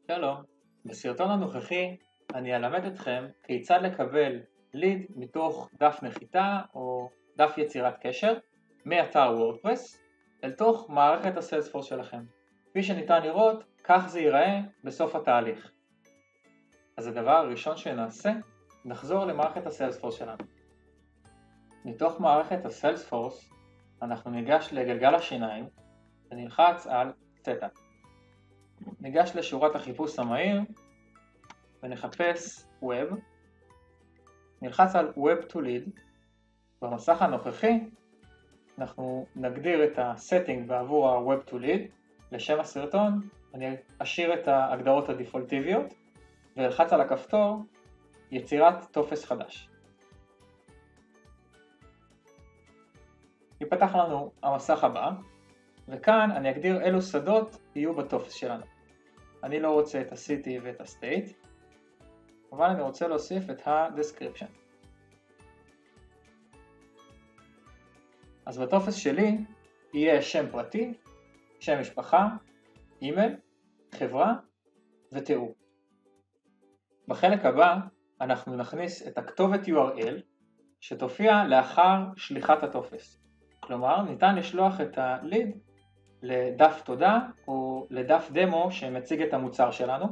שלום, בסרטון הנוכחי אני אלמד אתכם כיצד לקבל ליד מתוך דף נחיתה או דף יצירת קשר מאתר וורדפרס אל תוך מערכת הסיילספורס שלכם. כפי שניתן לראות, כך זה ייראה בסוף התהליך. אז הדבר הראשון שנעשה, נחזור למערכת הסיילספורס שלנו. מתוך מערכת הסיילספורס אנחנו ניגש לגלגל השיניים ונלחץ על Setup. ניגש לשורת החיפוש המהיר ונחפש Web, נלחץ על Web to Lead. במסך הנוכחי אנחנו נגדיר את ה-setting בעבור ה-Web to Lead. לשם הסרטון אני אשאיר את ההגדרות הדפולטיביות ואלחץ על הכפתור יצירת טופס חדש. ייפתח לנו המסך הבא, וכאן אני אגדיר אילו שדות יהיו בטופס שלנו. אני לא רוצה את ה-city ואת ה-state, אבל אני רוצה להוסיף את ה-description. אז בטופס שלי יהיה שם פרטי, שם משפחה, אימייל, חברה ותיאור. בחלק הבא אנחנו נכניס את הכתובת URL שתופיע לאחר שליחת הטופס. כלומר, ניתן לשלוח את הליד לדף תודה או לדף דמו שמציג את המוצר שלנו,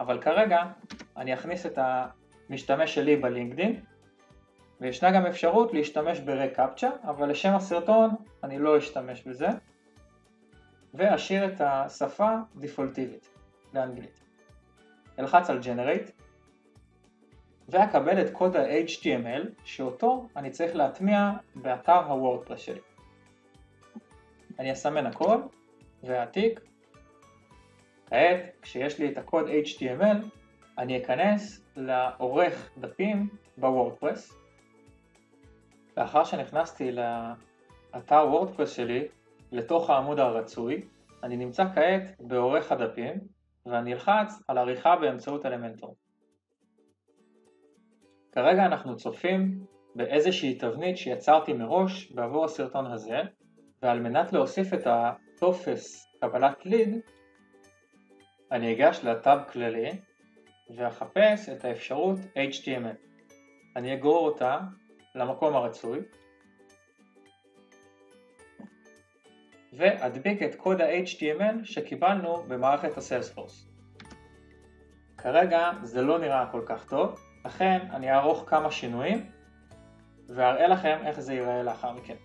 אבל כרגע אני אכניס את המשתמש שלי בלינקדין, וישנה גם אפשרות להשתמש ברקפצ'ה, אבל לשם הסרטון אני לא אשתמש בזה, ואשאיר את השפה דפולטיבית לאנגלית. אלחץ על Generate, ואקבל את קוד ה-HTML שאותו אני צריך להטמיע באתר הוורדפרס שלי. אני אסמן הכל ואעתיק. כעת, כשיש לי את הקוד HTML, אני אכנס לעורך דפים בוורדפרס. לאחר שנכנסתי לאתר וורדפרס שלי, לתוך העמוד הרצוי, אני נמצא כעת בעורך הדפים, ואני אלחץ על עריכה באמצעות אלמנטור. כרגע אנחנו צופים באיזושהי תבנית שיצרתי מראש בעבור הסרטון הזה, ועל מנת להוסיף את הטופס קבלת ליד, אני אגש לטאב כללי ואחפש את האפשרות HTML. אני אגרור אותה למקום הרצוי ואדביק את קוד ה-HTML שקיבלנו במערכת הסיילספורס. כרגע זה לא נראה כל כך טוב, לכן אני אערוך כמה שינויים ואראה לכם איך זה ייראה לאחר מכן.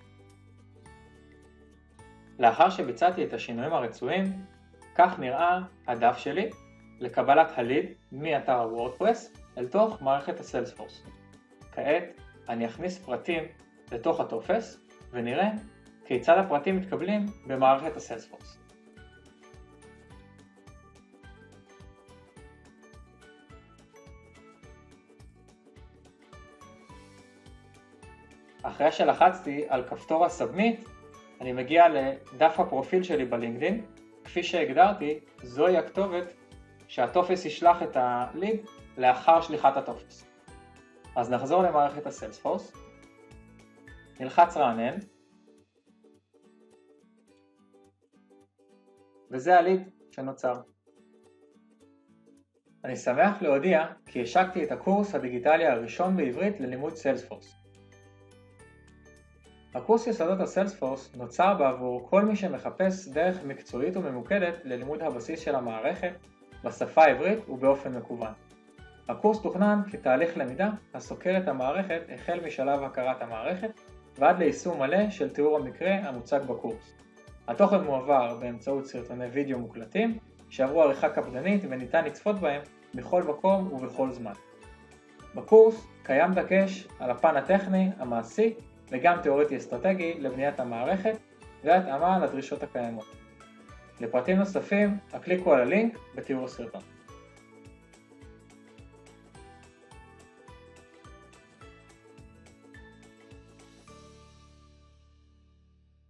לאחר שביצעתי את השינויים הרצויים, כך נראה הדף שלי לקבלת הליד מאתר הוורדפרס אל תוך מערכת הסיילספורס. כעת אני אכניס פרטים לתוך הטופס ונראה כיצד הפרטים מתקבלים במערכת הסיילספורס. אחרי שלחצתי על כפתור הסאבמיט, אני מגיע לדף הפרופיל שלי בלינקדין. כפי שהגדרתי, זוהי הכתובת שהטופס ישלח את הליד לאחר שליחת הטופס. אז נחזור למערכת הסיילספורס, נלחץ רענן, וזה הליד שנוצר. אני שמח להודיע כי השקתי את הקורס הדיגיטלי הראשון בעברית ללימוד סיילספורס. הקורס יסודות הסיילספורס נוצר בעבור כל מי שמחפש דרך מקצועית וממוקדת ללימוד הבסיס של המערכת בשפה העברית ובאופן מקוון. הקורס תוכנן כתהליך למידה הסוקר את המערכת החל משלב הכרת המערכת ועד ליישום מלא של תיאור המקרה המוצג בקורס. התוכן מועבר באמצעות סרטוני וידאו מוקלטים שעברו עריכה קפדנית וניתן לצפות בהם בכל מקום ובכל זמן. בקורס קיים דגש על הפן הטכני, המעשי, וגם תיאורטי אסטרטגי לבניית המערכת והתאמה לדרישות הקיימות. לפרטים נוספים, הקליקו על הלינק בתיאור הסרטון.